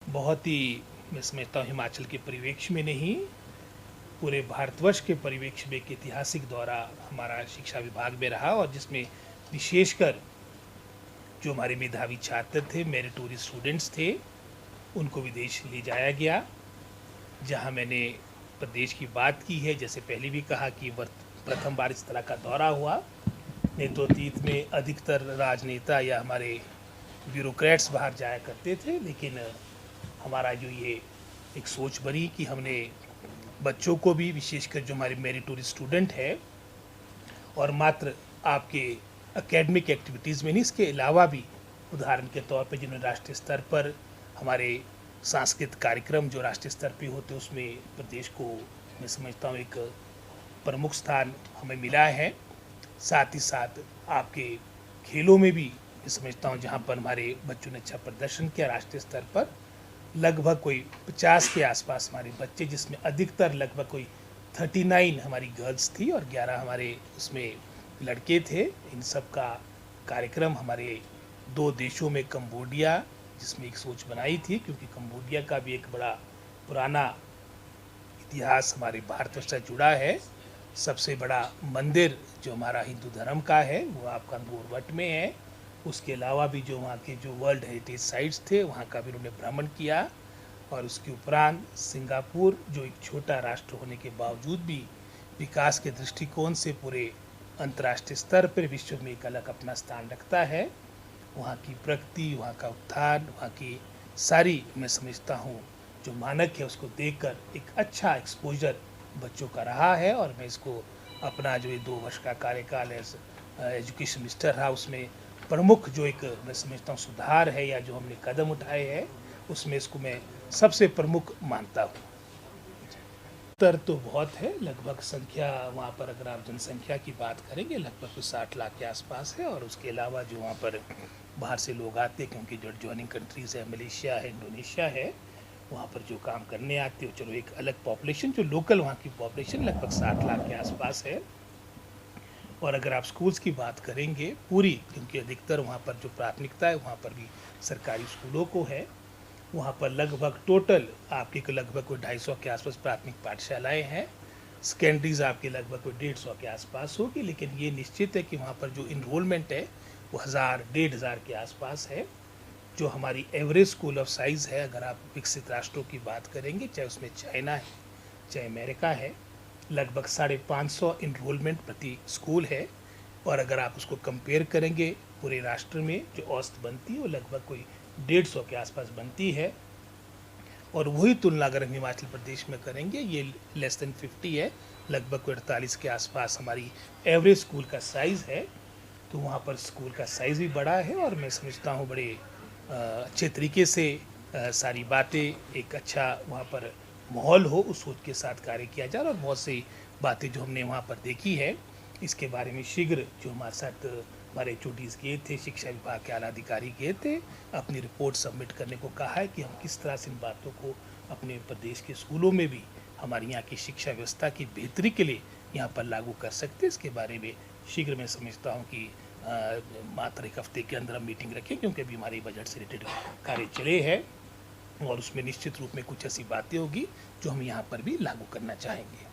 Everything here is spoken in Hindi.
बहुत ही, मैं समझता हूँ, हिमाचल के परिवेश में नहीं, पूरे भारतवर्ष के परिवेश में एक ऐतिहासिक दौरा हमारा शिक्षा विभाग में रहा, और जिसमें विशेषकर जो हमारे मेधावी छात्र थे, मेरिटोरियस स्टूडेंट्स थे, उनको विदेश ले जाया गया। जहां मैंने प्रदेश की बात की है, जैसे पहले भी कहा कि प्रथम बार इस तरह का दौरा हुआ। नहीं तो अतीत में अधिकतर राजनेता या हमारे ब्यूरोक्रेट्स बाहर जाया करते थे, लेकिन हमारा जो ये एक सोच बनी कि हमने बच्चों को भी, विशेषकर जो हमारे मेरिटोरियस स्टूडेंट है, और मात्र आपके एकेडमिक एक्टिविटीज़ में नहीं, इसके अलावा भी उदाहरण के तौर पे जिन्होंने राष्ट्रीय स्तर पर हमारे सांस्कृतिक कार्यक्रम जो राष्ट्रीय स्तर पे होते हैं, उसमें प्रदेश को, मैं समझता हूँ, एक प्रमुख स्थान हमें मिला है। साथ ही साथ आपके खेलों में भी मैं समझता हूँ, जहाँ पर हमारे बच्चों ने अच्छा प्रदर्शन किया राष्ट्रीय स्तर पर, लगभग कोई 50 के आसपास हमारे बच्चे, जिसमें अधिकतर लगभग कोई 39 हमारी गर्ल्स थी और 11 हमारे उसमें लड़के थे। इन सब का कार्यक्रम हमारे दो देशों में, कंबोडिया, जिसमें एक सोच बनाई थी, क्योंकि कंबोडिया का भी एक बड़ा पुराना इतिहास हमारे भारत से जुड़ा है। सबसे बड़ा मंदिर जो हमारा हिंदू धर्म का है वो आपका गोरवट में है। उसके अलावा भी जो वहाँ के जो वर्ल्ड हेरिटेज साइट्स थे, वहाँ का भी उन्होंने भ्रमण किया। और उसके उपरांत सिंगापुर, जो एक छोटा राष्ट्र होने के बावजूद भी विकास के दृष्टिकोण से पूरे अंतर्राष्ट्रीय स्तर पर विश्व में एक अलग अपना स्थान रखता है। वहाँ की प्रगति, वहाँ का उत्थान, वहाँ की सारी, मैं समझता हूँ, जो मानक है उसको देखकर एक अच्छा एक्सपोजर बच्चों का रहा है। और मैं इसको अपना जो ये 2 वर्ष का कार्यकाल है एजुकेशन मिनिस्टर रहा, उसमें प्रमुख जो एक, मैं समझता हूँ, सुधार है या जो हमने कदम उठाए हैं, उसमें इसको मैं सबसे प्रमुख मानता हूँ। उत्तर तो बहुत है, लगभग संख्या वहाँ पर, अगर आप जनसंख्या की बात करेंगे, लगभग 60 लाख के आसपास है। और उसके अलावा जो वहाँ पर बाहर से लोग आते हैं, क्योंकि जो ज्वाइनिंग कंट्रीज़ है, मलेशिया है, इंडोनेशिया है, वहाँ पर जो काम करने आते हो, चलो एक अलग पॉपुलेशन, जो लोकल वहाँ की पॉपुलेशन लगभग 60 लाख के आसपास है। और अगर आप स्कूल्स की बात करेंगे पूरी, क्योंकि अधिकतर वहाँ पर जो प्राथमिकता है वहाँ पर भी सरकारी स्कूलों को है, वहाँ पर लगभग टोटल आपके लगभग कोई 250 के आसपास प्राथमिक पाठशालाएँ हैं। सेकेंडरीज आपके लगभग कोई 150 के आसपास होगी। लेकिन ये निश्चित है कि वहाँ पर जो इनरोलमेंट है वो 1000-1500 के आसपास है। जो हमारी एवरेज स्कूल ऑफ साइज़ है, अगर आप विकसित राष्ट्रों की बात करेंगे, चाहे उसमें चाइना है, चाहे अमेरिका है, लगभग 550 इनरोलमेंट प्रति स्कूल है। और अगर आप उसको कंपेयर करेंगे पूरे राष्ट्र में, जो औसत बनती है वो लगभग कोई 150 के आसपास बनती है। और वही तुलना अगर हम हिमाचल प्रदेश में करेंगे, ये लेस देन 50 है, लगभग कोई 48 के आसपास हमारी एवरेज स्कूल का साइज़ है। तो वहाँ पर स्कूल का साइज़ भी बड़ा है। और मैं समझता हूँ बड़े अच्छे तरीके से सारी बातें, एक अच्छा वहाँ पर माहौल हो, उस सोच के साथ कार्य किया जाए। और बहुत सी बातें जो हमने वहाँ पर देखी है, इसके बारे में शीघ्र जो हमारे साथ हमारे एचओडीज गए थे, शिक्षा विभाग के आला अधिकारी गए थे, अपनी रिपोर्ट सबमिट करने को कहा है कि हम किस तरह से इन बातों को अपने प्रदेश के स्कूलों में भी हमारी यहाँ की शिक्षा व्यवस्था की बेहतरी के लिए यहाँ पर लागू कर सकते हैं। इसके बारे में शीघ्र मैं समझता हूँ कि मात्र 1 हफ्ते के अंदर हम मीटिंग रखें, क्योंकि अभी हमारे बजट से रिलेटेड कार्य चले हैं, और उसमें निश्चित रूप में कुछ ऐसी बातें होगी जो हम यहाँ पर भी लागू करना चाहेंगे।